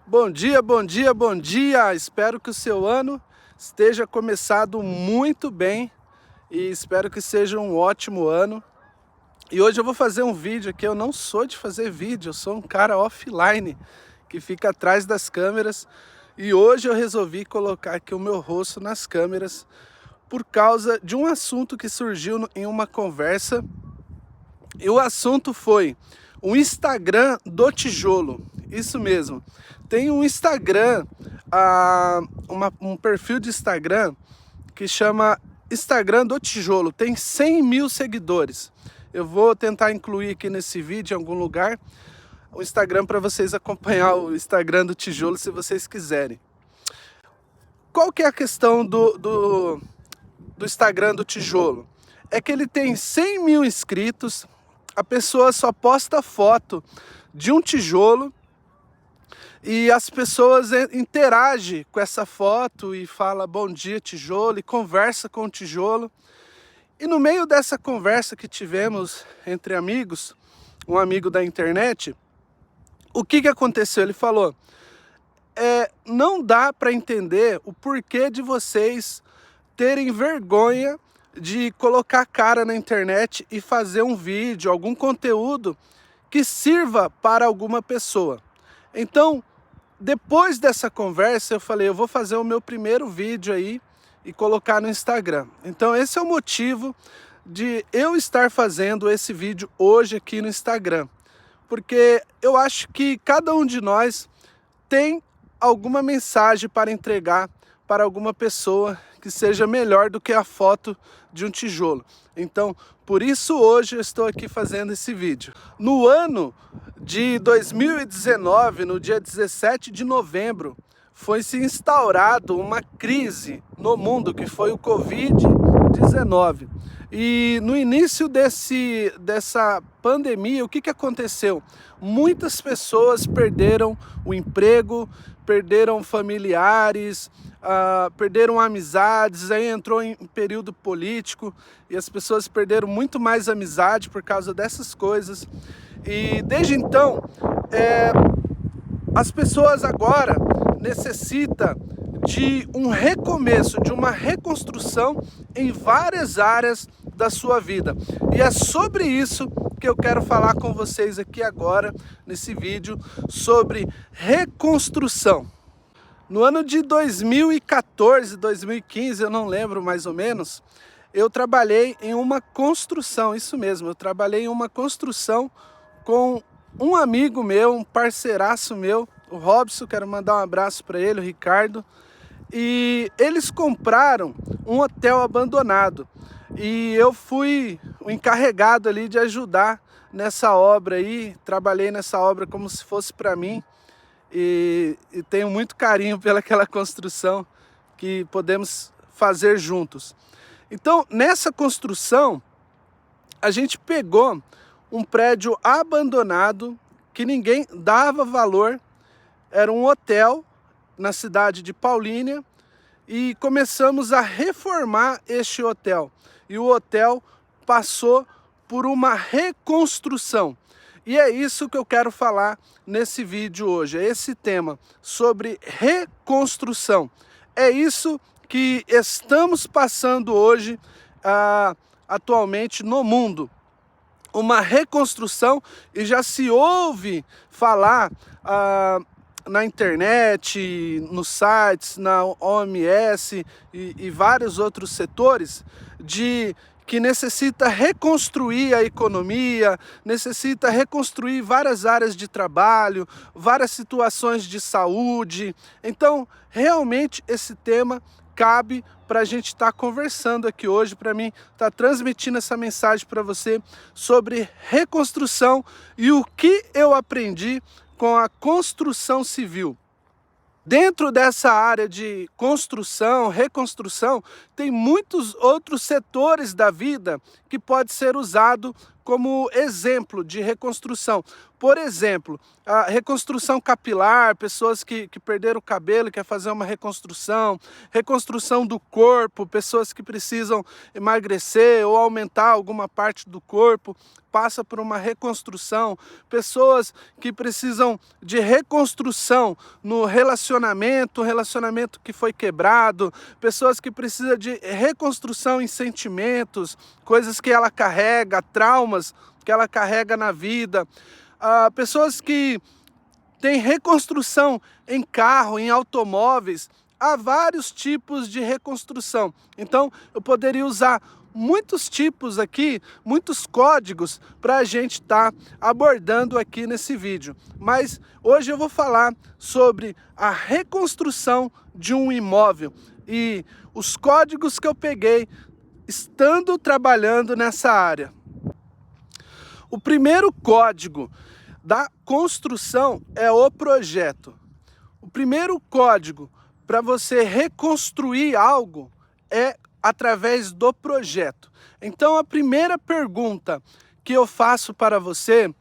Bom dia, bom dia, bom dia! Espero que o seu ano esteja começado muito bem e espero que seja um ótimo ano. E hoje eu vou fazer um vídeo aqui. Eu não sou de fazer vídeo, eu sou um cara offline que fica atrás das câmeras. E hoje eu resolvi colocar aqui o meu rosto nas câmeras por causa de um assunto que surgiu em uma conversa. E o assunto foi o Instagram do tijolo. Isso mesmo. Tem um Instagram, um perfil de Instagram que chama Instagram do Tijolo. Tem 100 mil seguidores. Eu vou tentar incluir aqui nesse vídeo em algum lugar o Instagram para vocês acompanhar o Instagram do Tijolo se vocês quiserem. Qual que é a questão do Instagram do Tijolo? É que ele tem 100 mil inscritos, a pessoa só posta foto de um tijolo e as pessoas interagem com essa foto e fala bom dia tijolo e conversa com o tijolo. E no meio dessa conversa que tivemos entre amigos, um amigo da internet, o que aconteceu? Ele falou, não dá para entender o porquê de vocês terem vergonha de colocar a cara na internet e fazer um vídeo, algum conteúdo que sirva para alguma pessoa. Então, depois dessa conversa, eu falei, eu vou fazer o meu primeiro vídeo aí e colocar no Instagram. Então, esse é o motivo de eu estar fazendo esse vídeo hoje aqui no Instagram. Porque eu acho que cada um de nós tem alguma mensagem para entregar para alguma pessoa que seja melhor do que a foto de um tijolo. Então, por isso hoje eu estou aqui fazendo esse vídeo. No ano de 2019, no dia 17 de novembro, foi se instaurado uma crise no mundo, que foi o Covid-19. E no início dessa pandemia, o que aconteceu? Muitas pessoas perderam o emprego, perderam familiares, perderam amizades, aí entrou em período político e as pessoas perderam muito mais amizade por causa dessas coisas. E desde então, as pessoas agora necessitam de um recomeço, de uma reconstrução em várias áreas da sua vida. E é sobre isso que eu quero falar com vocês aqui agora, nesse vídeo, sobre reconstrução. No ano de 2014, 2015, eu não lembro mais ou menos, eu trabalhei em uma construção, isso mesmo, eu trabalhei em uma construção com um amigo meu, um parceiraço meu, o Robson, quero mandar um abraço para ele, o Ricardo, e eles compraram um hotel abandonado e eu fui o encarregado ali de ajudar nessa obra aí, trabalhei nessa obra como se fosse para mim e tenho muito carinho pelaquela construção que podemos fazer juntos. Então, nessa construção, a gente pegou um prédio abandonado que ninguém dava valor, era um hotel na cidade de Paulínia e começamos a reformar este hotel. E o hotel passou por uma reconstrução. E é isso que eu quero falar nesse vídeo hoje, é esse tema sobre reconstrução. É isso que estamos passando hoje, atualmente no mundo. Uma reconstrução, e já se ouve falar na internet, nos sites, na OMS e vários outros setores, de que necessita reconstruir a economia, necessita reconstruir várias áreas de trabalho, várias situações de saúde. Então, realmente esse tema cabe para a gente estar conversando aqui hoje, para mim estar transmitindo essa mensagem para você sobre reconstrução e o que eu aprendi com a construção civil. Dentro dessa área de construção, reconstrução, tem muitos outros setores da vida que pode ser usado como exemplo de reconstrução. Por exemplo, a reconstrução capilar, pessoas que perderam o cabelo e querem fazer uma reconstrução, reconstrução do corpo, pessoas que precisam emagrecer ou aumentar alguma parte do corpo, passa por uma reconstrução, pessoas que precisam de reconstrução no relacionamento, um relacionamento que foi quebrado, pessoas que precisam de reconstrução em sentimentos, coisas que ela carrega, traumas que ela carrega na vida, pessoas que têm reconstrução em carro, em automóveis. Há vários tipos de reconstrução. Então, eu poderia usar muitos tipos aqui, muitos códigos para a gente estar abordando aqui nesse vídeo. Mas hoje eu vou falar sobre a reconstrução de um imóvel e os códigos que eu peguei estando trabalhando nessa área. O primeiro código da construção é o projeto. O primeiro código para você reconstruir algo é através do projeto. Então, a primeira pergunta que eu faço para você: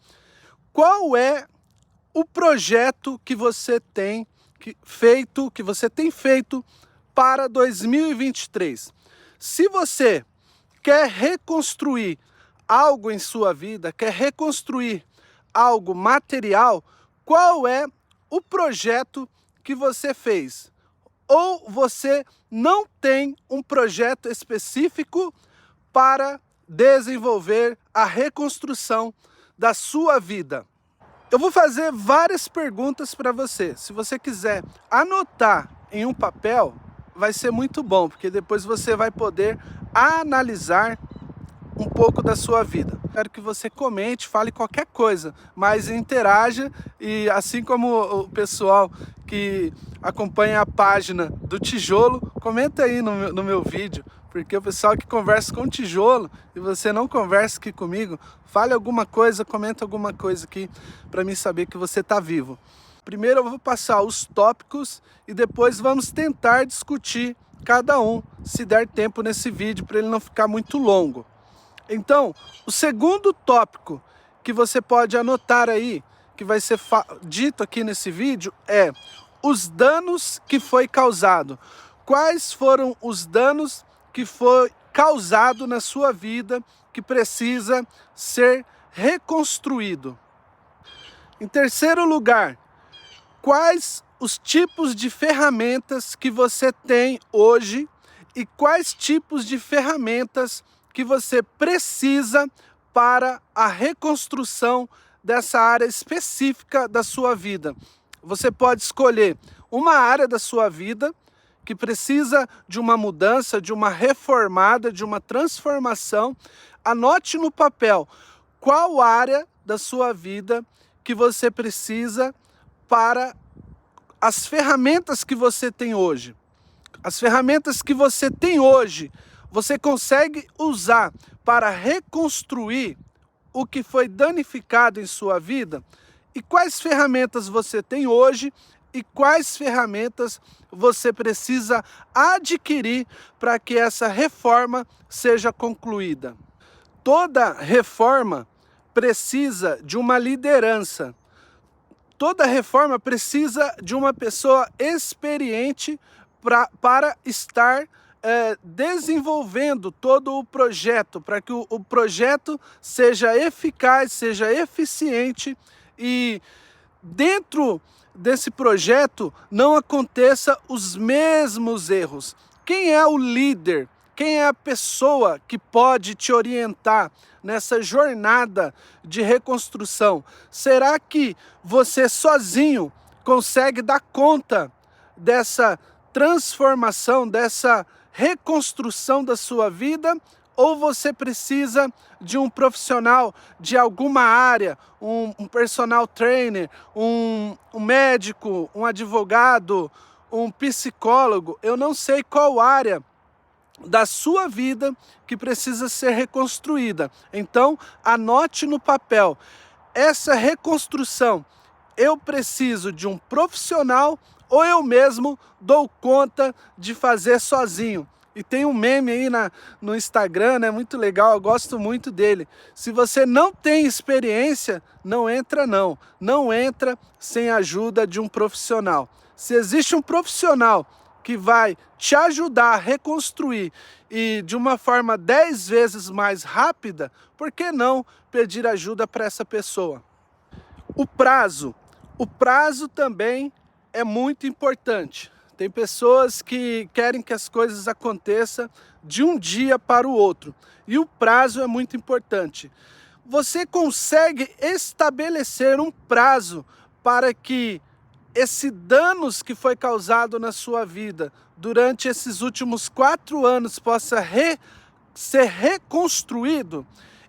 qual é o projeto que você tem feito para 2023? Se você quer reconstruir algo em sua vida, quer reconstruir algo material, qual é o projeto que você fez? Ou você não tem um projeto específico para desenvolver a reconstrução da sua vida? Eu vou fazer várias perguntas para você. Se você quiser anotar em um papel, vai ser muito bom, porque depois você vai poder analisar um pouco da sua vida. Quero que você comente, fale qualquer coisa, mas interaja, e assim como o pessoal que acompanha a página do tijolo, comenta aí no meu vídeo, porque o pessoal que conversa com tijolo e você não conversa aqui comigo, fale alguma coisa, comenta alguma coisa aqui para mim saber que você está vivo. Primeiro eu vou passar os tópicos e depois vamos tentar discutir cada um, se der tempo nesse vídeo, para ele não ficar muito longo. Então, o segundo tópico que você pode anotar aí, que vai ser dito aqui nesse vídeo, é os danos que foi causado. Quais foram os danos que foi causado na sua vida que precisa ser reconstruído? Em terceiro lugar, quais os tipos de ferramentas que você tem hoje e quais tipos de ferramentas que você precisa para a reconstrução dessa área específica da sua vida? Você pode escolher uma área da sua vida que precisa de uma mudança, de uma reformada, de uma transformação. Anote no papel qual área da sua vida que você precisa para as ferramentas que você tem hoje. As ferramentas que você tem hoje, você consegue usar para reconstruir o que foi danificado em sua vida? E quais ferramentas você tem hoje e quais ferramentas você precisa adquirir para que essa reforma seja concluída? Toda reforma precisa de uma liderança. Toda reforma precisa de uma pessoa experiente para estar desenvolvendo todo o projeto, para que o projeto seja eficaz, seja eficiente e dentro desse projeto não aconteça os mesmos erros. Quem é o líder? Quem é a pessoa que pode te orientar nessa jornada de reconstrução? Será que você sozinho consegue dar conta dessa transformação, dessa reconstrução da sua vida? Ou você precisa de um profissional de alguma área, um personal trainer, um médico, um advogado, um psicólogo? Eu não sei qual área da sua vida que precisa ser reconstruída. Então, anote no papel. Essa reconstrução, eu preciso de um profissional ou eu mesmo dou conta de fazer sozinho? E tem um meme aí no Instagram, né, muito legal, eu gosto muito dele. Se você não tem experiência, não entra não. Não entra sem a ajuda de um profissional. Se existe um profissional que vai te ajudar a reconstruir e de uma forma 10 vezes mais rápida, por que não pedir ajuda para essa pessoa? O prazo também é muito importante. Tem pessoas que querem que as coisas aconteçam de um dia para o outro, e o prazo é muito importante. Você consegue estabelecer um prazo para que esse danos que foi causado na sua vida durante esses últimos 4 anos possa ser reconstruído?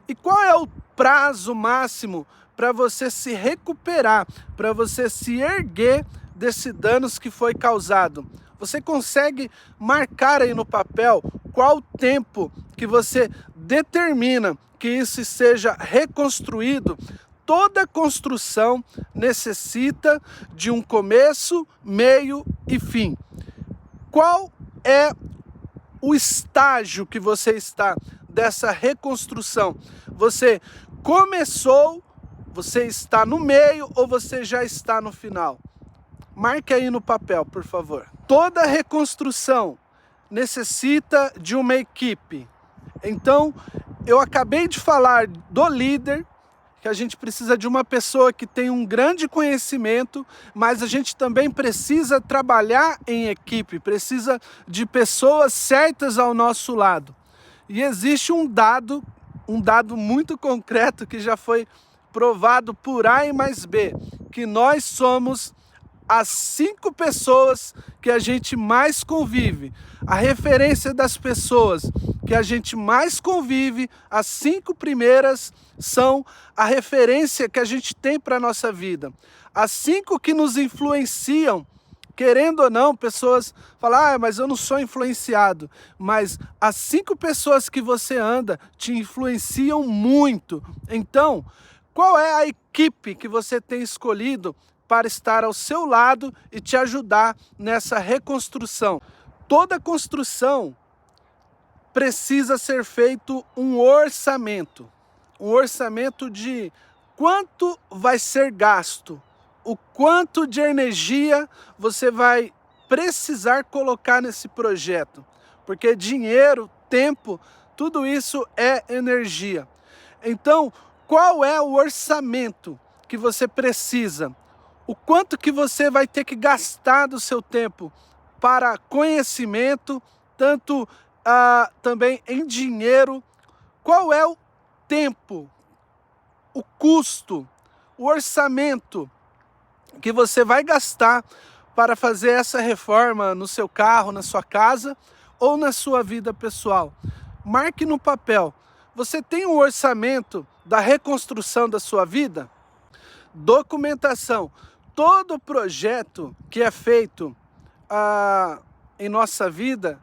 E qual é o prazo máximo para você se recuperar, para você se erguer desse danos que foi causado? Você consegue marcar aí no papel qual o tempo que você determina que isso seja reconstruído? Toda construção necessita de um começo, meio e fim. Qual é o estágio que você está dessa reconstrução? Você começou, você está no meio ou você já está no final? Marque aí no papel, por favor. Toda reconstrução necessita de uma equipe. Então, eu acabei de falar do líder, que a gente precisa de uma pessoa que tem um grande conhecimento, mas a gente também precisa trabalhar em equipe, precisa de pessoas certas ao nosso lado. E existe um dado muito concreto que já foi provado por A e mais B, que nós somos as 5 pessoas que a gente mais convive. A referência das pessoas que a gente mais convive, as 5 primeiras são a referência que a gente tem para a nossa vida. As 5 que nos influenciam, querendo ou não, pessoas falam, mas eu não sou influenciado. Mas as 5 pessoas que você anda te influenciam muito. Então, qual é a equipe que você tem escolhido para estar ao seu lado e te ajudar nessa reconstrução? Toda construção precisa ser feito um orçamento de quanto vai ser gasto, o quanto de energia você vai precisar colocar nesse projeto, porque dinheiro, tempo, tudo isso é energia. Então, qual é o orçamento que você precisa? O quanto que você vai ter que gastar do seu tempo para conhecimento, tanto também em dinheiro? Qual é o tempo, o custo, o orçamento que você vai gastar para fazer essa reforma no seu carro, na sua casa ou na sua vida pessoal? Marque no papel. Você tem um orçamento da reconstrução da sua vida? Documentação. Todo projeto que é feito em nossa vida,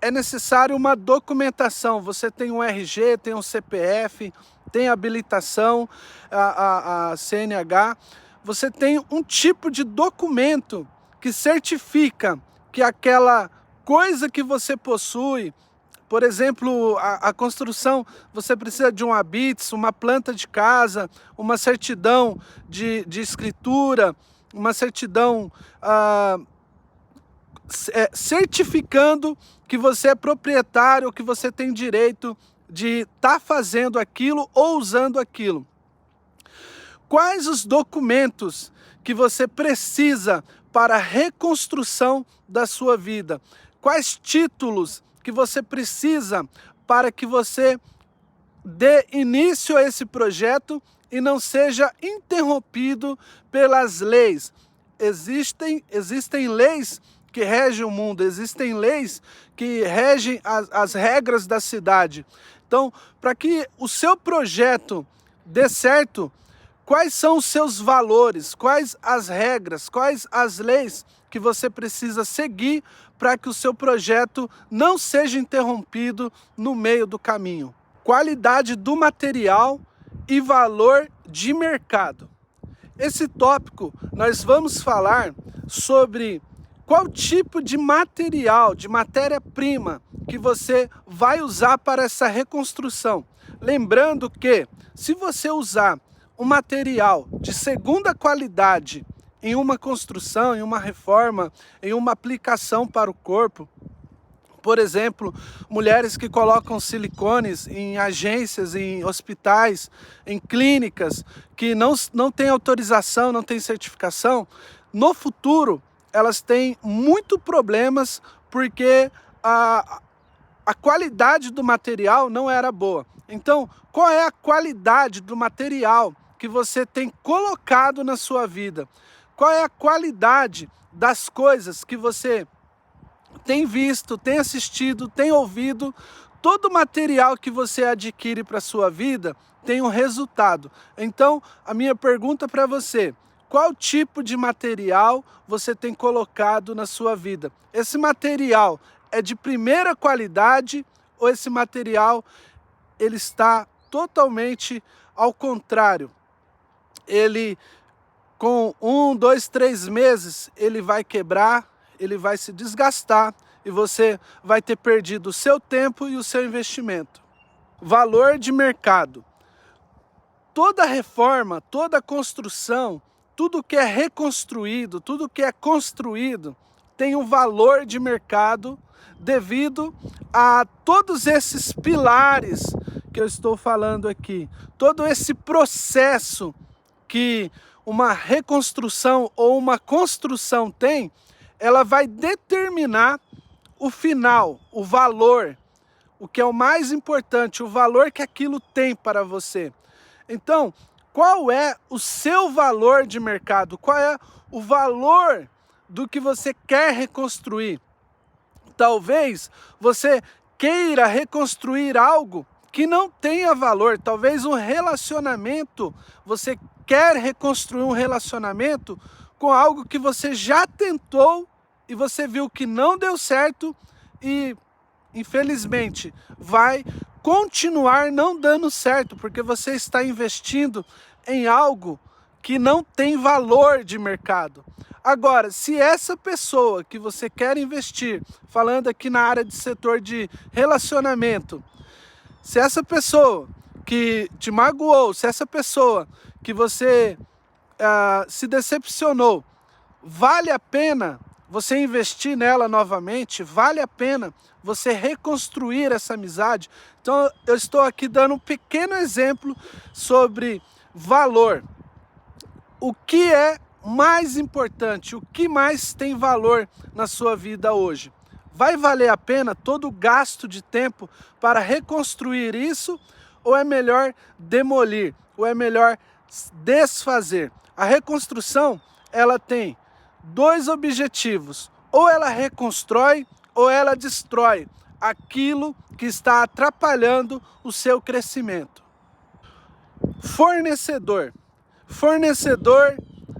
é necessário uma documentação. Você tem um RG, tem um CPF, tem habilitação, a CNH. Você tem um tipo de documento que certifica que aquela coisa que você possui, por exemplo, a construção, você precisa de um habite, uma planta de casa, uma certidão de escritura, uma certidão certificando que você é proprietário, que você tem direito de estar fazendo aquilo ou usando aquilo. Quais os documentos que você precisa para a reconstrução da sua vida? Quais títulos que você precisa para que você dê início a esse projeto e não seja interrompido pelas leis? Existem leis que regem o mundo, existem leis que regem as regras da cidade. Então, para que o seu projeto dê certo, quais são os seus valores, quais as regras, quais as leis que você precisa seguir para que o seu projeto não seja interrompido no meio do caminho? Qualidade do material e valor de mercado. Esse tópico nós vamos falar sobre qual tipo de material, de matéria-prima que você vai usar para essa reconstrução. Lembrando que se você usar um material de segunda qualidade em uma construção, em uma reforma, em uma aplicação para o corpo. Por exemplo, mulheres que colocam silicones em agências, em hospitais, em clínicas, que não têm autorização, não têm certificação, no futuro elas têm muito problemas porque a qualidade do material não era boa. Então, qual é a qualidade do material que você tem colocado na sua vida? Qual é a qualidade das coisas que você tem visto, tem assistido, tem ouvido? Todo material que você adquire para a sua vida tem um resultado. Então, a minha pergunta para você: qual tipo de material você tem colocado na sua vida? Esse material é de primeira qualidade ou esse material ele está totalmente ao contrário? Ele, com 1, 2, 3 meses, ele vai quebrar, ele vai se desgastar e você vai ter perdido o seu tempo e o seu investimento. Valor de mercado. Toda reforma, toda construção, tudo que é reconstruído, tudo que é construído, tem um valor de mercado devido a todos esses pilares que eu estou falando aqui. Todo esse processo que uma reconstrução ou uma construção tem, ela vai determinar o final, o valor, o que é o mais importante, o valor que aquilo tem para você. Então, qual é o seu valor de mercado? Qual é o valor do que você quer reconstruir? Talvez você queira reconstruir algo que não tenha valor. Talvez um relacionamento, você quer reconstruir um relacionamento com algo que você já tentou e você viu que não deu certo e, infelizmente, vai continuar não dando certo, porque você está investindo em algo que não tem valor de mercado. Agora, se essa pessoa que você quer investir, falando aqui na área de setor de relacionamento, se essa pessoa que te magoou, se essa pessoa que você se decepcionou, vale a pena você investir nela novamente? Vale a pena você reconstruir essa amizade? Então eu estou aqui dando um pequeno exemplo sobre valor. O que é mais importante? O que mais tem valor na sua vida hoje? Vai valer a pena todo o gasto de tempo para reconstruir isso? Ou é melhor demolir? Ou é melhor desfazer? A reconstrução, ela tem 2 objetivos: ou ela reconstrói ou ela destrói aquilo que está atrapalhando o seu crescimento. Fornecedor. Fornecedor,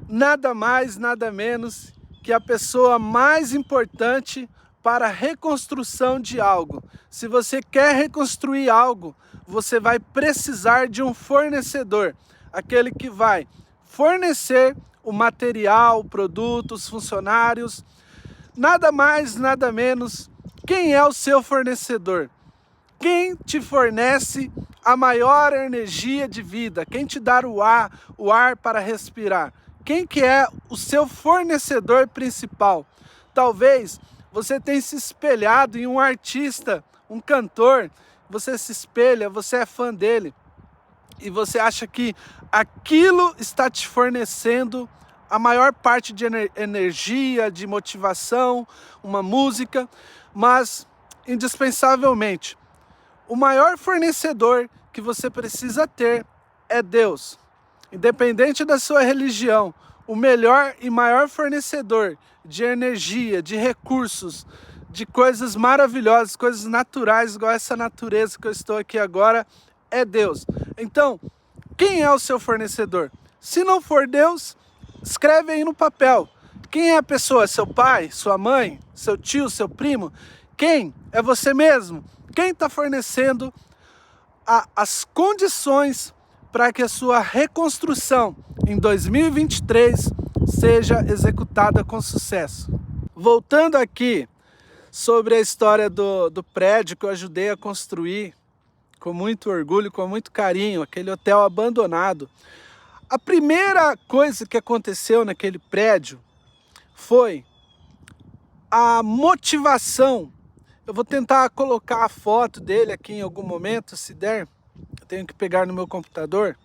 nada mais, nada menos que a pessoa mais importante para a reconstrução de algo. Se você quer reconstruir algo, você vai precisar de um fornecedor, aquele que vai fornecer o material, o produto, os funcionários. Nada mais, nada menos. Quem é o seu fornecedor? Quem te fornece a maior energia de vida? Quem te dá o ar para respirar? Quem que é o seu fornecedor principal? Talvez você tenha se espelhado em um artista, um cantor, você se espelha, você é fã dele, e você acha que aquilo está te fornecendo a maior parte de energia, de motivação, uma música, mas indispensavelmente, o maior fornecedor que você precisa ter é Deus. Independente da sua religião, o melhor e maior fornecedor de energia, de recursos, de coisas maravilhosas, coisas naturais, igual essa natureza que eu estou aqui agora, é Deus. Então, quem é o seu fornecedor? Se não for Deus, escreve aí no papel. Quem é a pessoa? Seu pai, sua mãe, seu tio, seu primo? Quem? É você mesmo? Quem está fornecendo as condições para que a sua reconstrução em 2023 seja executada com sucesso? Voltando aqui sobre a história do prédio que eu ajudei a construir com muito orgulho, com muito carinho, aquele hotel abandonado. A primeira coisa que aconteceu naquele prédio foi a motivação. Eu vou tentar colocar a foto dele aqui em algum momento, se der. Eu tenho que pegar no meu computador.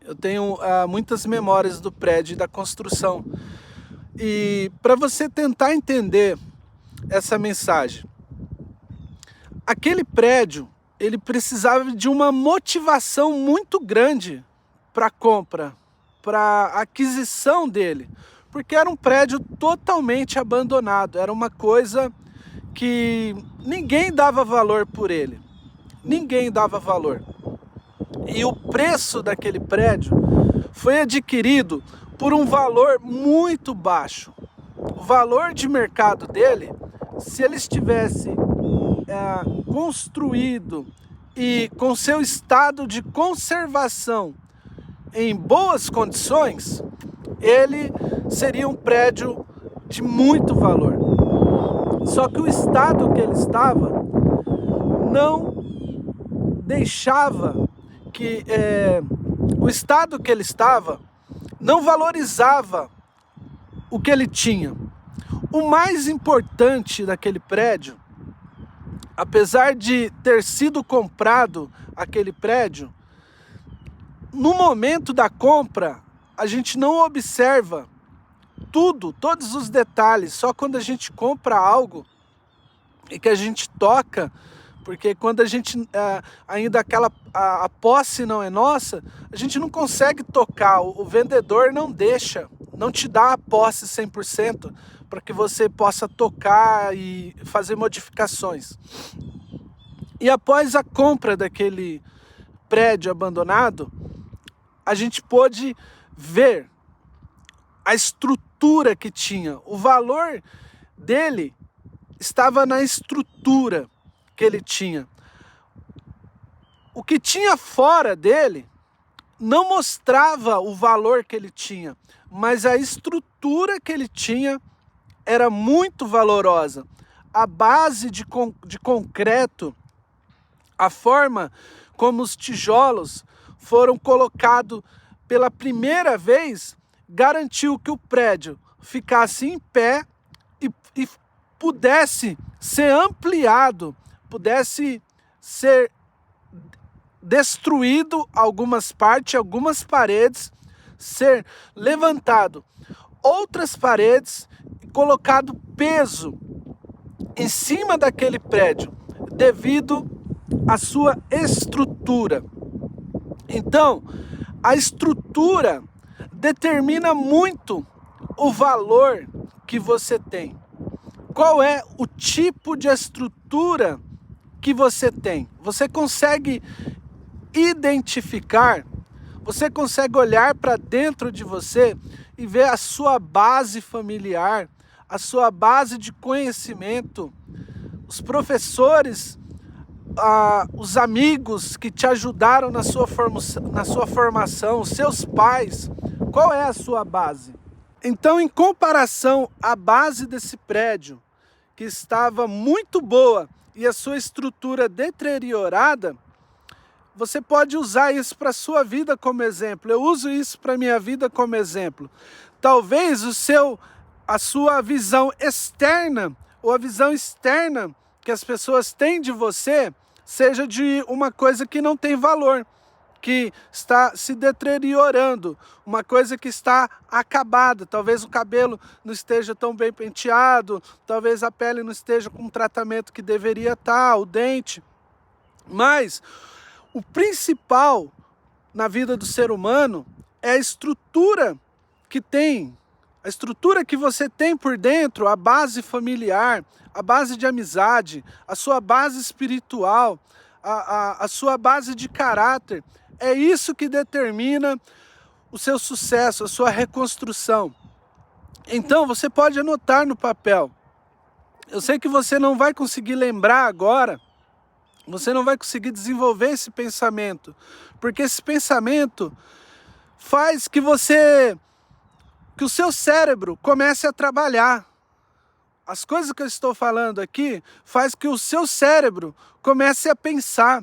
Eu tenho muitas memórias do prédio e da construção. E para você tentar entender essa mensagem, aquele prédio, ele precisava de uma motivação muito grande para a compra, para a aquisição dele, porque era um prédio totalmente abandonado, era uma coisa que ninguém dava valor por ele, ninguém dava valor. E o preço daquele prédio foi adquirido por um valor muito baixo. O valor de mercado dele, se ele estivesse construído e com seu estado de conservação em boas condições, ele seria um prédio de muito valor. Só que o estado que ele estava não deixava que... o estado que ele estava não valorizava o que ele tinha. O mais importante daquele prédio, apesar de ter sido comprado aquele prédio, no momento da compra, a gente não observa todos os detalhes, só quando a gente compra algo e que a gente toca, porque quando a gente, ainda a posse não é nossa, a gente não consegue tocar, o vendedor não deixa, não te dá a posse 100% para que você possa tocar e fazer modificações. E após a compra daquele prédio abandonado, a gente pôde ver a estrutura que tinha. O valor dele estava na estrutura que ele tinha. O que tinha fora dele não mostrava o valor que ele tinha, mas a estrutura que ele tinha era muito valorosa. A base de concreto, a forma como os tijolos foram colocados pela primeira vez, garantiu que o prédio ficasse em pé e pudesse ser ampliado, pudesse ser destruído algumas partes, algumas paredes, ser levantado outras paredes e colocado peso em cima daquele prédio devido à sua estrutura. Então, a estrutura determina muito o valor que você tem. Qual é o tipo de estrutura que você tem? Você consegue identificar, você consegue olhar para dentro de você e ver a sua base familiar, a sua base de conhecimento, os professores, os amigos que te ajudaram na sua formação, os seus pais. Qual é a sua base? Então, em comparação à base desse prédio, que estava muito boa e a sua estrutura deteriorada, você pode usar isso para a sua vida como exemplo. Eu uso isso para a minha vida como exemplo. Talvez a sua visão externa ou a visão externa que as pessoas têm de você seja de uma coisa que não tem valor, que está se deteriorando, uma coisa que está acabada. Talvez o cabelo não esteja tão bem penteado, talvez a pele não esteja com o tratamento que deveria estar, o dente. Mas o principal na vida do ser humano é a estrutura que tem, a estrutura que você tem por dentro, a base familiar, a base de amizade, a sua base espiritual, a sua base de caráter. É isso que determina o seu sucesso, a sua reconstrução. Então você pode anotar no papel. Eu sei que você não vai conseguir lembrar agora, você não vai conseguir desenvolver esse pensamento, porque esse pensamento faz que o seu cérebro comece a trabalhar. As coisas que eu estou falando aqui faz que o seu cérebro comece a pensar.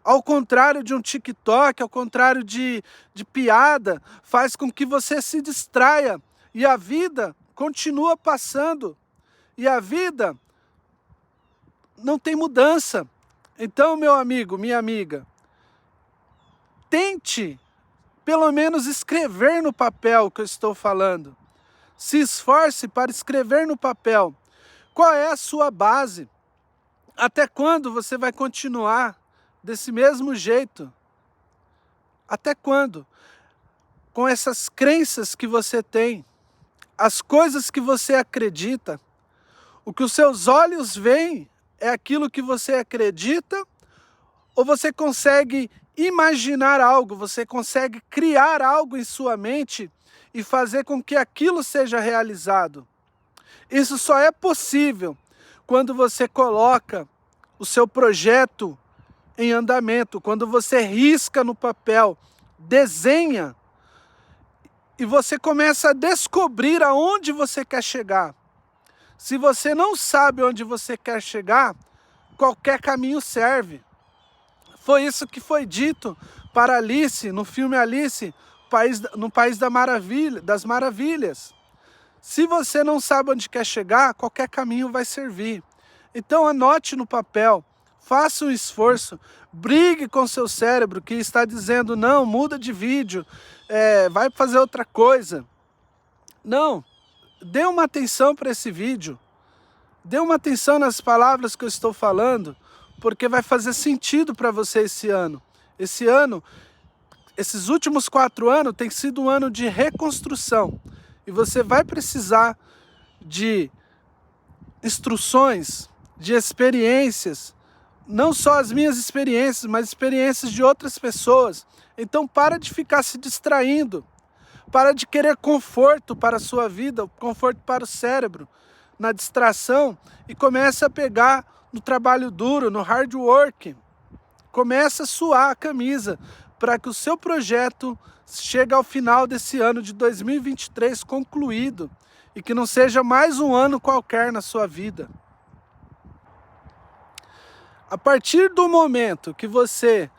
ao contrário de um TikTok, ao contrário de piada, faz com que você se distraia e a vida continua passando e a vida não tem mudança. Então, meu amigo, minha amiga, tente pelo menos escrever no papel o que eu estou falando. Se esforce para escrever no papel qual é a sua base. Até quando você vai continuar desse mesmo jeito? Até quando? Com essas crenças que você tem, as coisas que você acredita, o que os seus olhos veem é aquilo que você acredita? Ou você consegue imaginar algo, você consegue criar algo em sua mente e fazer com que aquilo seja realizado? Isso só é possível quando você coloca o seu projeto em andamento, quando você risca no papel, desenha e você começa a descobrir aonde você quer chegar. Se você não sabe onde você quer chegar, qualquer caminho serve. Foi isso que foi dito para Alice, no filme Alice, no País das Maravilhas. Se você não sabe onde quer chegar, qualquer caminho vai servir. Então anote no papel, faça um esforço, brigue com seu cérebro que está dizendo, não, muda de vídeo, vai fazer outra coisa. Não, dê uma atenção para esse vídeo, dê uma atenção nas palavras que eu estou falando, porque vai fazer sentido para você esse ano. Esse ano, esses últimos 4 anos tem sido um ano de reconstrução. E você vai precisar de instruções, de experiências, não só as minhas experiências, mas experiências de outras pessoas. Então para de ficar se distraindo, para de querer conforto para a sua vida, conforto para o cérebro, na distração, e comece a pegar no trabalho duro, no hard work. Comece a suar a camisa para que o seu projeto chegue ao final desse ano de 2023 concluído e que não seja mais um ano qualquer na sua vida. A partir do momento que você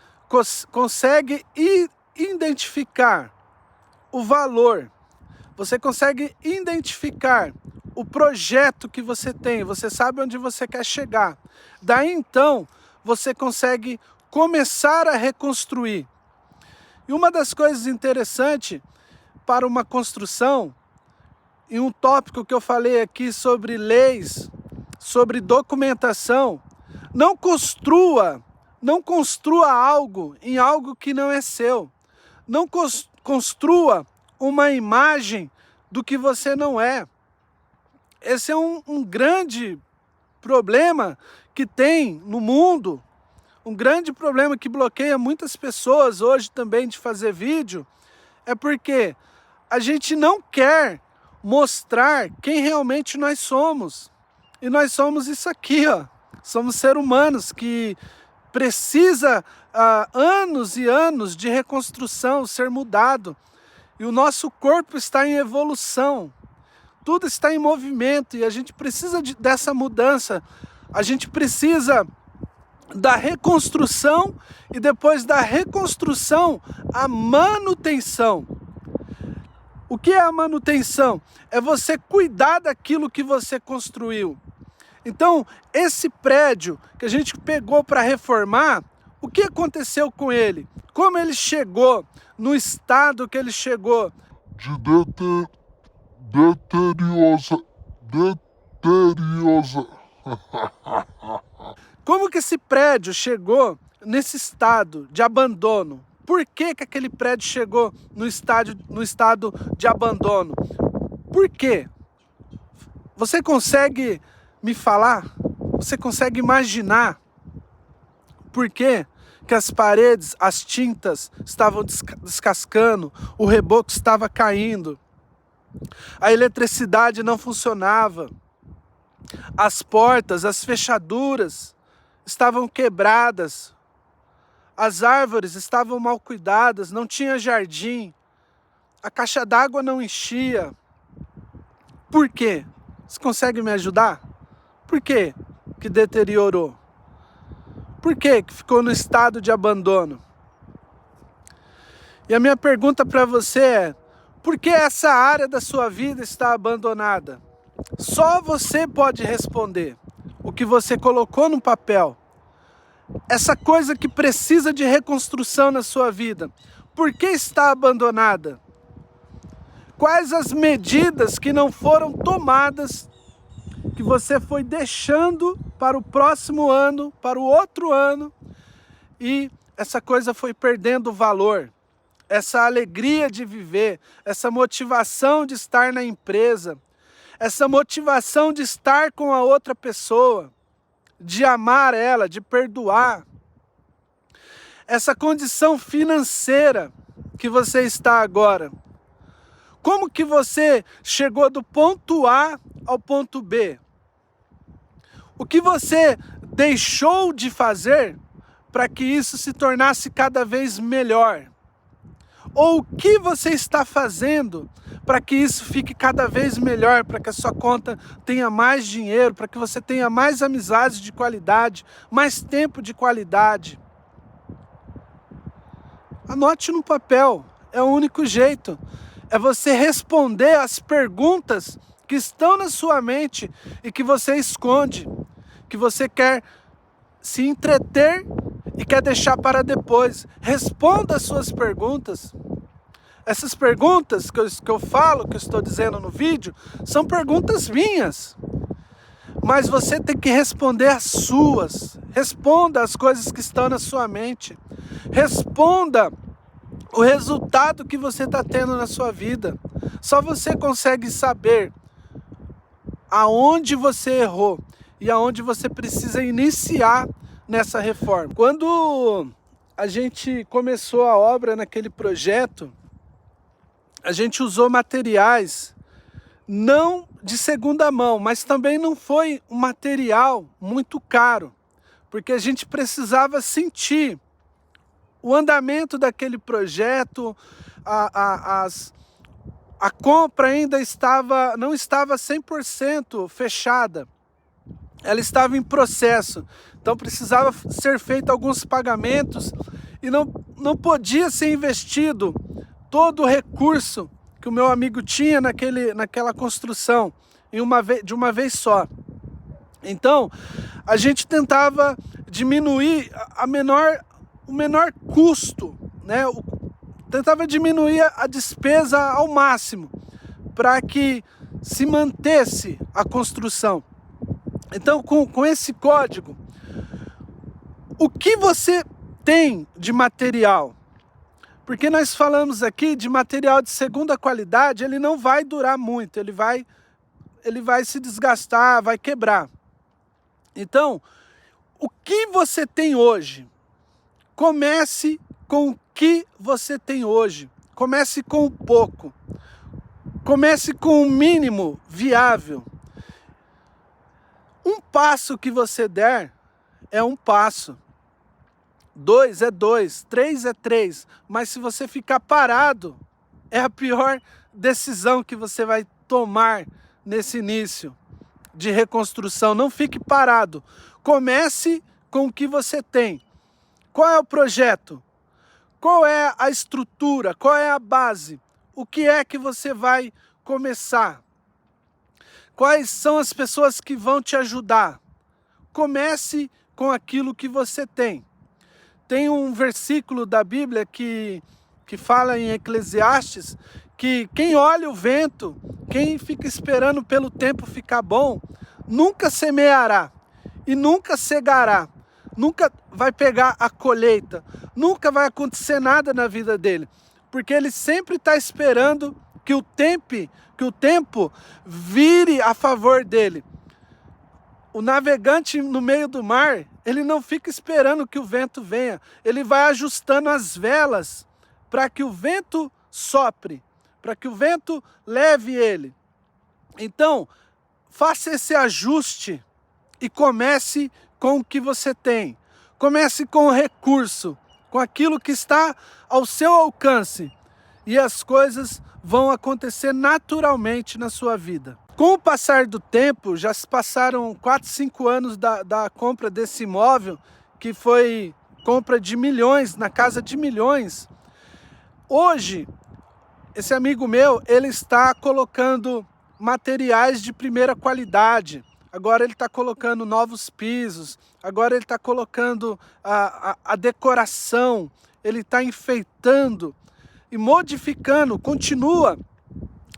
consegue identificar o valor, você consegue identificar o projeto que você tem, você sabe onde você quer chegar. Daí então, você consegue começar a reconstruir. E uma das coisas interessantes para uma construção, e um tópico que eu falei aqui sobre leis, sobre documentação, não construa algo em algo que não é seu. Não construa uma imagem do que você não é. Esse é um grande problema que tem no mundo, um grande problema que bloqueia muitas pessoas hoje também de fazer vídeo, é porque a gente não quer mostrar quem realmente nós somos. E nós somos isso aqui, ó. Somos seres humanos que precisa anos e anos de reconstrução, ser mudado. E o nosso corpo está em evolução. Tudo está em movimento e a gente precisa dessa mudança. A gente precisa da reconstrução e depois da reconstrução, a manutenção. O que é a manutenção? É você cuidar daquilo que você construiu. Então, esse prédio que a gente pegou para reformar, o que aconteceu com ele? Como ele chegou no estado que ele chegou? Deteriosa. Como que esse prédio chegou nesse estado de abandono? Por que que aquele prédio chegou no estado de abandono? Por quê? Você consegue me falar? Você consegue imaginar por quê que as paredes, as tintas estavam descascando, o reboco estava caindo, a eletricidade não funcionava, as portas, as fechaduras estavam quebradas, as árvores estavam mal cuidadas, não tinha jardim, a caixa d'água não enchia. Por quê? Você consegue me ajudar? Por quê que deteriorou? Por que ficou no estado de abandono? E a minha pergunta para você é: por que essa área da sua vida está abandonada? Só você pode responder o que você colocou no papel. Essa coisa que precisa de reconstrução na sua vida, por que está abandonada? Quais as medidas que não foram tomadas, que você foi deixando para o próximo ano, para o outro ano, e essa coisa foi perdendo valor? Essa alegria de viver, essa motivação de estar na empresa, essa motivação de estar com a outra pessoa, de amar ela, de perdoar, essa condição financeira que você está agora. Como que você chegou do ponto A ao ponto B? O que você deixou de fazer para que isso se tornasse cada vez melhor? Ou o que você está fazendo para que isso fique cada vez melhor, para que a sua conta tenha mais dinheiro, para que você tenha mais amizades de qualidade, mais tempo de qualidade? Anote no papel, é o único jeito. É você responder às perguntas que estão na sua mente e que você esconde, que você quer se entreter e quer deixar para depois. Responda as suas perguntas. Essas perguntas que eu falo, que eu estou dizendo no vídeo, são perguntas minhas. Mas você tem que responder as suas. Responda as coisas que estão na sua mente. Responda o resultado que você está tendo na sua vida. Só você consegue saber aonde você errou e aonde você precisa iniciar nessa reforma. Quando a gente começou a obra naquele projeto, a gente usou materiais não de segunda mão, mas também não foi um material muito caro, porque a gente precisava sentir o andamento daquele projeto. A compra ainda não estava 100% fechada, ela estava em processo, então precisava ser feito alguns pagamentos e não podia ser investido todo o recurso que o meu amigo tinha naquela construção de uma vez só. Então, a gente tentava diminuir o menor custo, né? Tentava diminuir a despesa ao máximo, para que se mantesse a construção. Então, com esse código, o que você tem de material? Porque nós falamos aqui de material de segunda qualidade, ele não vai durar muito, ele vai se desgastar, vai quebrar. Então, o que você tem hoje? Comece com o que você tem hoje. Comece com o pouco. Comece com o mínimo viável. Um passo que você der é um passo. 2 é 2, 3 é 3, mas se você ficar parado, é a pior decisão que você vai tomar nesse início de reconstrução. Não fique parado, comece com o que você tem. Qual é o projeto? Qual é a estrutura? Qual é a base? O que é que você vai começar? Quais são as pessoas que vão te ajudar? Comece com aquilo que você tem. Tem um versículo da Bíblia que fala em Eclesiastes que quem olha o vento, quem fica esperando pelo tempo ficar bom, nunca semeará e nunca cegará, nunca vai pegar a colheita, nunca vai acontecer nada na vida dele, porque ele sempre está esperando que o tempo vire a favor dele. O navegante no meio do mar, ele não fica esperando que o vento venha, ele vai ajustando as velas para que o vento sopre, para que o vento leve ele. Então, faça esse ajuste e comece com o que você tem. Comece com o recurso, com aquilo que está ao seu alcance, e as coisas vão acontecer naturalmente na sua vida. Com o passar do tempo, já se passaram 4, 5 anos da compra desse imóvel, que foi compra de milhões, na casa de milhões. Hoje, esse amigo meu, ele está colocando materiais de primeira qualidade. Agora ele está colocando novos pisos, agora ele está colocando a decoração, ele está enfeitando e modificando, continua.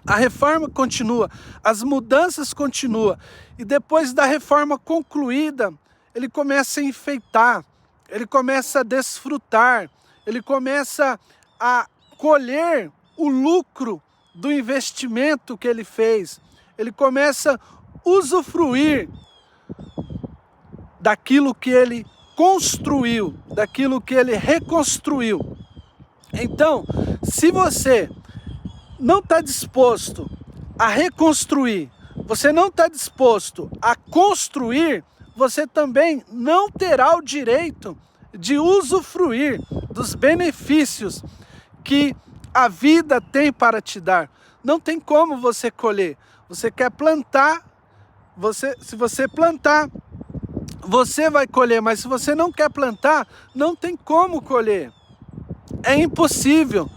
A reforma continua, as mudanças continuam. E depois da reforma concluída, ele começa a enfeitar, ele começa a desfrutar, ele começa a colher o lucro do investimento que ele fez. Ele começa a usufruir daquilo que ele construiu, daquilo que ele reconstruiu. Então, se você não está disposto a reconstruir, você não está disposto a construir, você também não terá o direito de usufruir dos benefícios que a vida tem para te dar. Não tem como você colher. Você quer plantar, se você plantar, você vai colher, mas se você não quer plantar, não tem como colher. É impossível.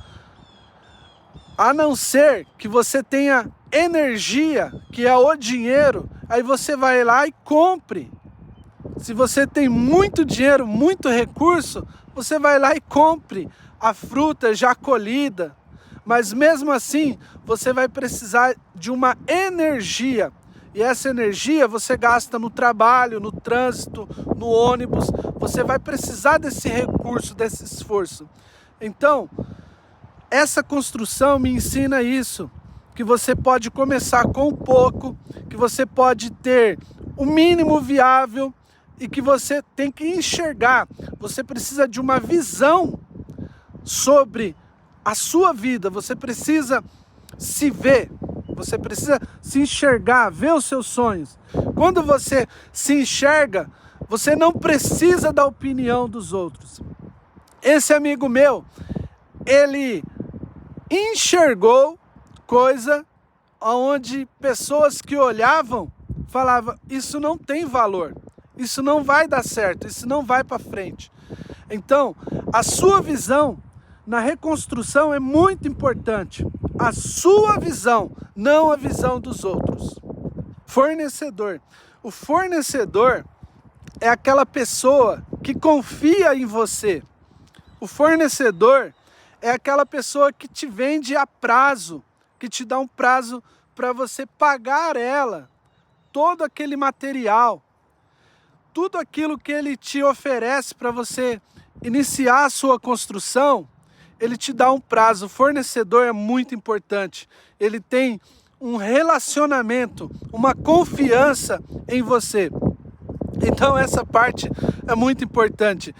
A não ser que você tenha energia, que é o dinheiro, aí você vai lá e compre. Se você tem muito dinheiro, muito recurso, você vai lá e compre a fruta já colhida. Mas mesmo assim, você vai precisar de uma energia. E essa energia você gasta no trabalho, no trânsito, no ônibus. Você vai precisar desse recurso, desse esforço. Então, essa construção me ensina isso, que você pode começar com pouco, que você pode ter o mínimo viável e que você tem que enxergar. Você precisa de uma visão sobre a sua vida, você precisa se ver, você precisa se enxergar, ver os seus sonhos. Quando você se enxerga, você não precisa da opinião dos outros. Esse amigo meu, ele enxergou coisa onde pessoas que olhavam falavam, isso não tem valor, isso não vai dar certo, isso não vai para frente. Então, a sua visão na reconstrução é muito importante. A sua visão, não a visão dos outros. Fornecedor. O fornecedor é aquela pessoa que confia em você. O fornecedor é aquela pessoa que te vende a prazo, que te dá um prazo para você pagar ela, todo aquele material, tudo aquilo que ele te oferece para você iniciar a sua construção, ele te dá um prazo. O fornecedor é muito importante, ele tem um relacionamento, uma confiança em você. Então essa parte é muito importante.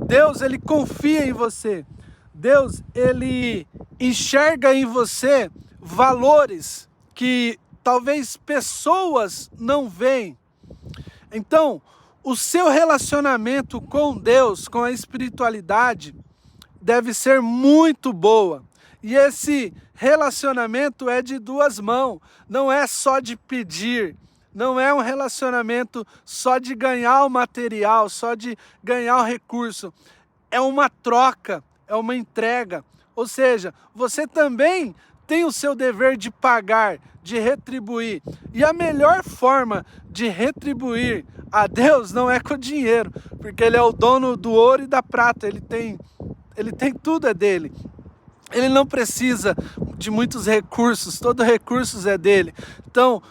Deus, ele confia em você. Deus, ele enxerga em você valores que talvez pessoas não veem. Então, o seu relacionamento com Deus, com a espiritualidade, deve ser muito boa. E esse relacionamento é de duas mãos, não é só de pedir, não é um relacionamento só de ganhar o material, só de ganhar o recurso. É uma troca, é uma entrega. Ou seja, você também tem o seu dever de pagar, de retribuir. E a melhor forma de retribuir a Deus não é com dinheiro, porque Ele é o dono do ouro e da prata, Ele tem tudo é dele. Ele não precisa de muitos recursos, todo recurso é dele. Então,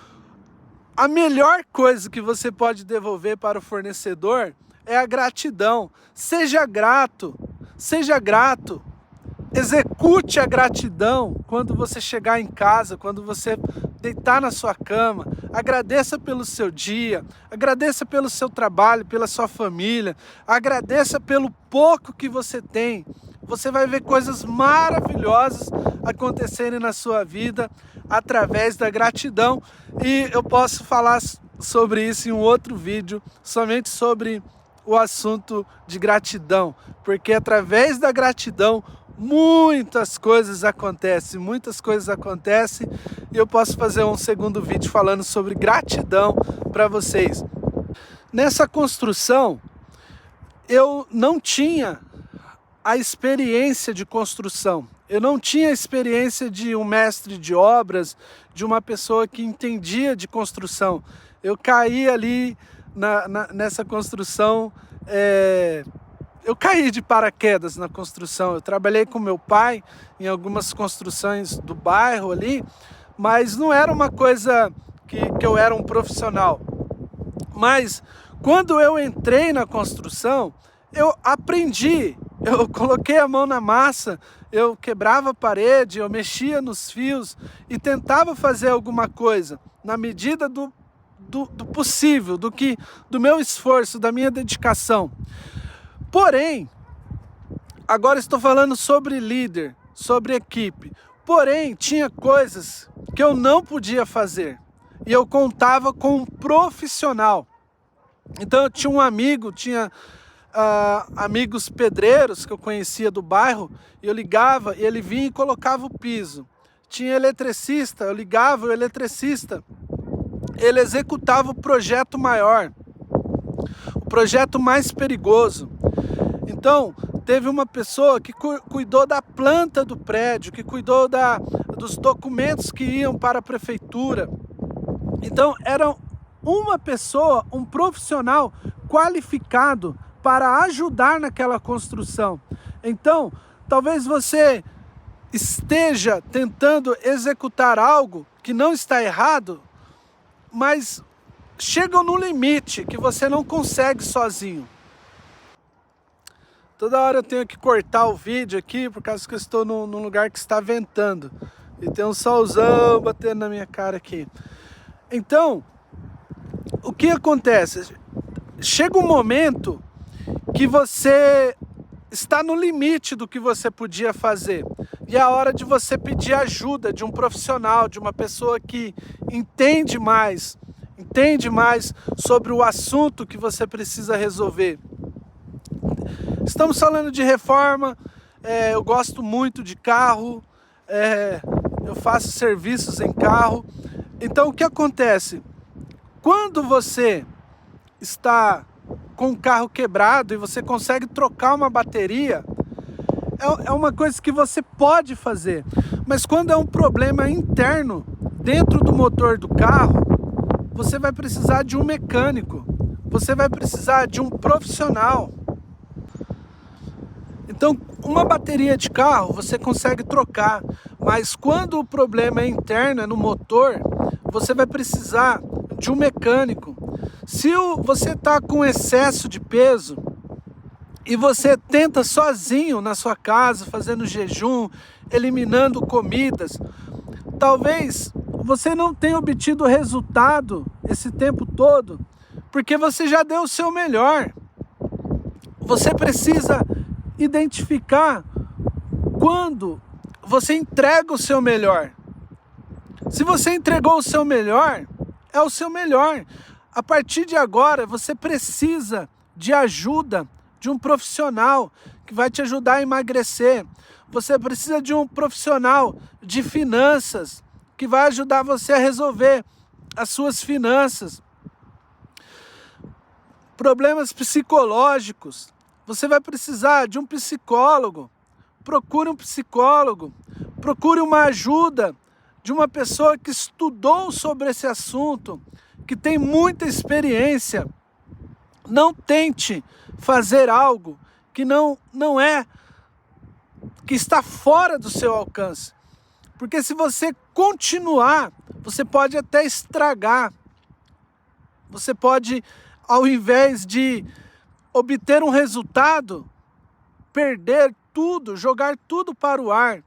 a melhor coisa que você pode devolver para o fornecedor é a gratidão. Seja grato, seja grato. Execute a gratidão quando você chegar em casa, quando você deitar na sua cama. Agradeça pelo seu dia, agradeça pelo seu trabalho, pela sua família, agradeça pelo pouco que você tem. Você vai ver coisas maravilhosas acontecerem na sua vida através da gratidão. E eu posso falar sobre isso em um outro vídeo, somente sobre o assunto de gratidão, porque através da gratidão muitas coisas acontecem e eu posso fazer um segundo vídeo falando sobre gratidão para vocês. Nessa construção, eu não tinha a experiência de construção. Eu não tinha a experiência de um mestre de obras, de uma pessoa que entendia de construção. Eu caí ali nessa construção, eu caí de paraquedas na construção. Eu trabalhei com meu pai em algumas construções do bairro ali, mas não era uma coisa que eu era um profissional. Mas quando eu entrei na construção, eu aprendi, eu coloquei a mão na massa, eu quebrava a parede, eu mexia nos fios e tentava fazer alguma coisa na medida do possível, do meu esforço, da minha dedicação. Porém, agora estou falando sobre líder, sobre equipe. Porém, tinha coisas que eu não podia fazer e eu contava com um profissional. Então eu tinha um amigo, amigos pedreiros que eu conhecia do bairro, e eu ligava e ele vinha e colocava o piso. Tinha eletricista, eu ligava, o eletricista, ele executava o projeto maior, o projeto mais perigoso. Então, teve uma pessoa que cuidou da planta do prédio, que cuidou dos documentos que iam para a prefeitura. Então, era uma pessoa, um profissional qualificado para ajudar naquela construção. Então, talvez você esteja tentando executar algo que não está errado, mas chega no limite que você não consegue sozinho. Toda hora eu tenho que cortar o vídeo aqui, por causa que eu estou num lugar que está ventando. E tem um solzão batendo na minha cara aqui. Então, o que acontece? Chega um momento que você está no limite do que você podia fazer. E é a hora de você pedir ajuda de um profissional, de uma pessoa que entende mais sobre o assunto que você precisa resolver. Estamos falando de reforma, eu gosto muito de carro, eu faço serviços em carro. Então o que acontece? Quando você está com o carro quebrado e você consegue trocar uma bateria, é uma coisa que você pode fazer. Mas quando é um problema interno dentro do motor do carro, você vai precisar de um mecânico, você vai precisar de um profissional. Então, uma bateria de carro você consegue trocar, mas quando o problema é interno, é no motor, você vai precisar de um mecânico. Se você está com excesso de peso e você tenta sozinho na sua casa, fazendo jejum, eliminando comidas, talvez você não tenha obtido resultado esse tempo todo, porque você já deu o seu melhor. Você precisa identificar quando você entrega o seu melhor. Se você entregou o seu melhor, é o seu melhor. A partir de agora, você precisa de ajuda de um profissional que vai te ajudar a emagrecer. Você precisa de um profissional de finanças que vai ajudar você a resolver as suas finanças. Problemas psicológicos. Você vai precisar de um psicólogo. Procure um psicólogo. Procure uma ajuda de uma pessoa que estudou sobre esse assunto, que tem muita experiência. Não tente fazer algo que não é, que está fora do seu alcance. Porque se você continuar, você pode até estragar. Você pode, ao invés de obter um resultado, perder tudo, jogar tudo para o ar,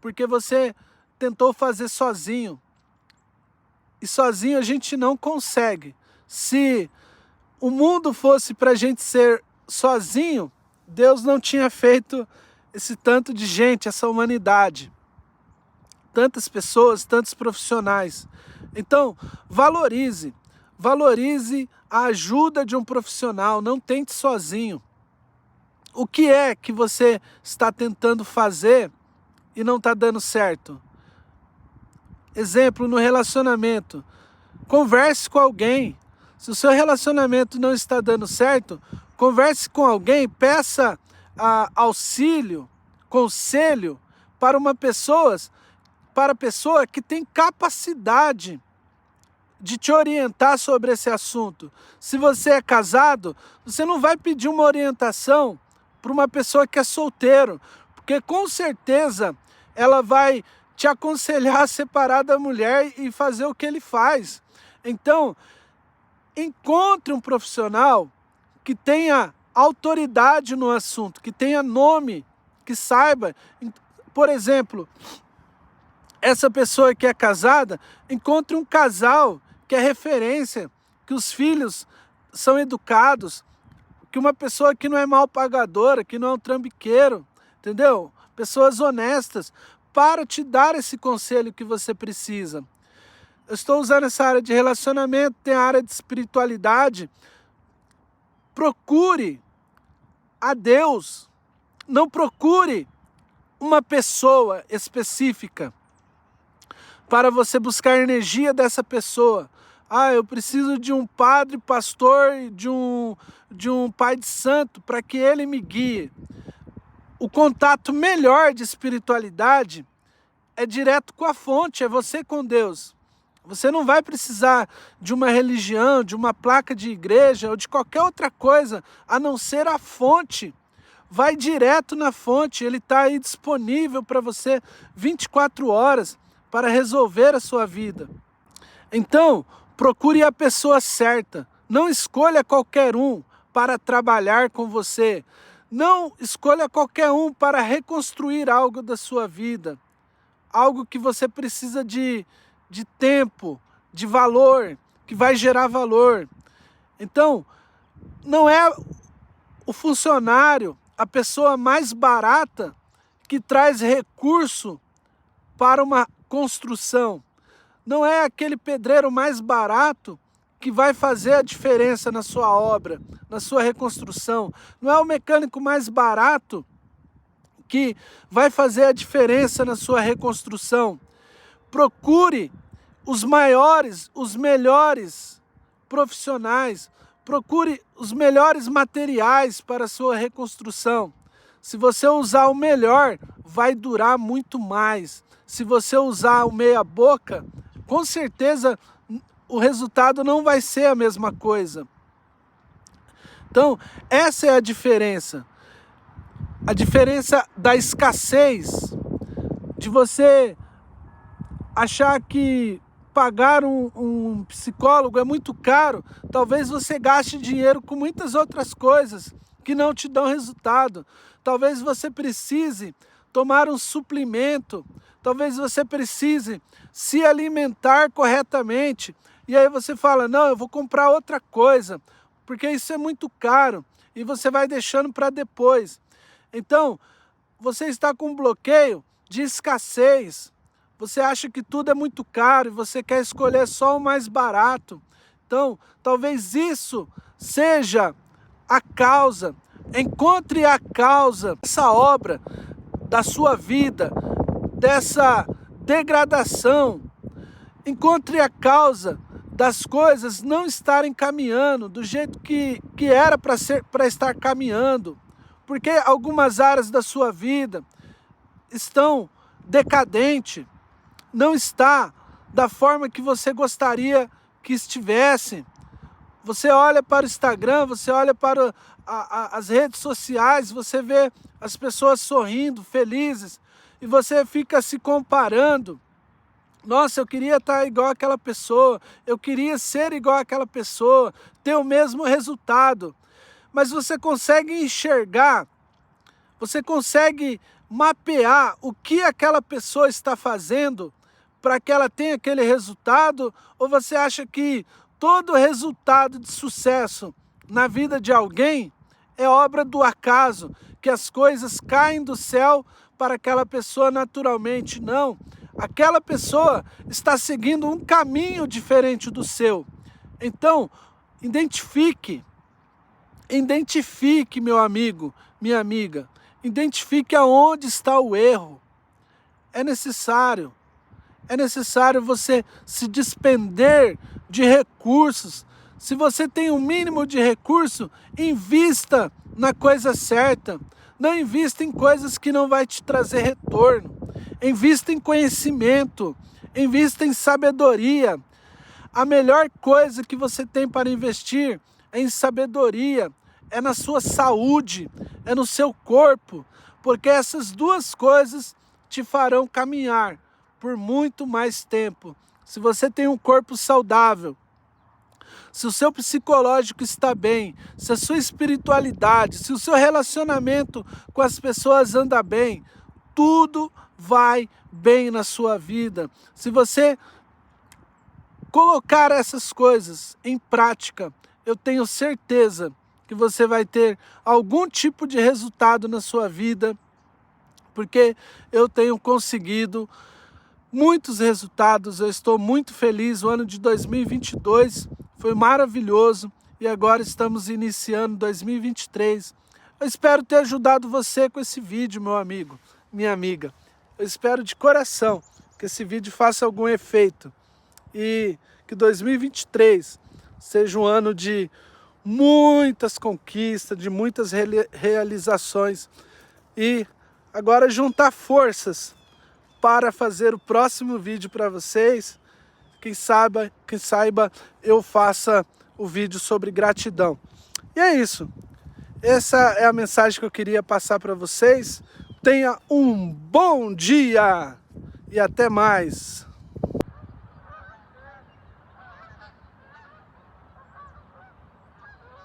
porque você tentou fazer sozinho. E sozinho a gente não consegue. Se o mundo fosse para a gente ser sozinho, Deus não tinha feito esse tanto de gente, essa humanidade. Tantas pessoas, tantos profissionais. Então, valorize a ajuda de um profissional, não tente sozinho. O que é que você está tentando fazer e não está dando certo? Exemplo, no relacionamento. Converse com alguém. Se o seu relacionamento não está dando certo, Converse com alguém, peça auxílio, conselho para a pessoa que tem capacidade de te orientar sobre esse assunto. Se você é casado, você não vai pedir uma orientação para uma pessoa que é solteiro, porque com certeza ela vai te aconselhar a separar da mulher e fazer o que ele faz. Então, encontre um profissional que tenha autoridade no assunto, que tenha nome, que saiba. Por exemplo, essa pessoa que é casada, encontre um casal que é referência, que os filhos são educados, que uma pessoa que não é mal pagadora, que não é um trambiqueiro, entendeu? Pessoas honestas, para te dar esse conselho que você precisa. Eu estou usando essa área de relacionamento, tem a área de espiritualidade. Procure a Deus, não procure uma pessoa específica para você buscar a energia dessa pessoa. Eu preciso de um padre, pastor, de um pai de santo para que ele me guie. O contato melhor de espiritualidade é direto com a fonte, é você com Deus. Você não vai precisar de uma religião, de uma placa de igreja ou de qualquer outra coisa, a não ser a fonte. Vai direto na fonte, ele está aí disponível para você 24 horas para resolver a sua vida. Então, procure a pessoa certa. Não escolha qualquer um para trabalhar com você. Não escolha qualquer um para reconstruir algo da sua vida. Algo que você precisa de tempo, de valor, que vai gerar valor. Então, não é o funcionário, a pessoa mais barata que traz recurso para uma construção. Não é aquele pedreiro mais barato que vai fazer a diferença na sua obra, na sua reconstrução. Não é o mecânico mais barato que vai fazer a diferença na sua reconstrução. Procure os maiores, os melhores profissionais. Procure os melhores materiais para a sua reconstrução. Se você usar o melhor, vai durar muito mais. Se você usar o meia boca, com certeza o resultado não vai ser a mesma coisa. Então, essa é a diferença. A diferença da escassez, de você achar que pagar um psicólogo é muito caro. Talvez você gaste dinheiro com muitas outras coisas que não te dão resultado. Talvez você precise tomar um suplemento. Talvez você precise se alimentar corretamente. E aí você fala, não, eu vou comprar outra coisa, porque isso é muito caro. E você vai deixando para depois. Então, você está com um bloqueio de escassez. Você acha que tudo é muito caro e você quer escolher só o mais barato. Então, talvez isso seja a causa. Encontre a causa dessa obra da sua vida, dessa degradação. Encontre a causa das coisas não estarem caminhando do jeito que era para estar caminhando. Porque algumas áreas da sua vida estão decadentes. Não está da forma que você gostaria que estivesse. Você olha para o Instagram, você olha para as redes sociais, você vê as pessoas sorrindo, felizes, e você fica se comparando. Nossa, eu queria estar igual àquela pessoa, eu queria ser igual àquela pessoa, ter o mesmo resultado. Mas você consegue enxergar, você consegue mapear o que aquela pessoa está fazendo para que ela tenha aquele resultado? Ou você acha que todo resultado de sucesso na vida de alguém é obra do acaso, que as coisas caem do céu para aquela pessoa naturalmente? Não, aquela pessoa está seguindo um caminho diferente do seu. Então, identifique, meu amigo, minha amiga, identifique aonde está o erro. É necessário você se despender de recursos, Se você tem um mínimo de recurso, invista na coisa certa. Não invista em coisas que não vai te trazer retorno. Invista em conhecimento, invista em sabedoria. A melhor coisa que você tem para investir é em sabedoria, é na sua saúde, é no seu corpo, porque essas duas coisas te farão caminhar por muito mais tempo. Se você tem um corpo saudável, se o seu psicológico está bem, se a sua espiritualidade, se o seu relacionamento com as pessoas anda bem, tudo vai bem na sua vida. Se você colocar essas coisas em prática, eu tenho certeza que você vai ter algum tipo de resultado na sua vida, porque eu tenho conseguido muitos resultados, eu estou muito feliz. O ano de 2022 foi maravilhoso e agora estamos iniciando 2023. Eu espero ter ajudado você com esse vídeo, meu amigo, minha amiga. Eu espero de coração que esse vídeo faça algum efeito e que 2023 seja um ano de muitas conquistas, de muitas realizações e agora juntar forças para fazer o próximo vídeo para vocês. Quem saiba eu faça o vídeo sobre gratidão. E é isso. Essa é a mensagem que eu queria passar para vocês. Tenha um bom dia e até mais.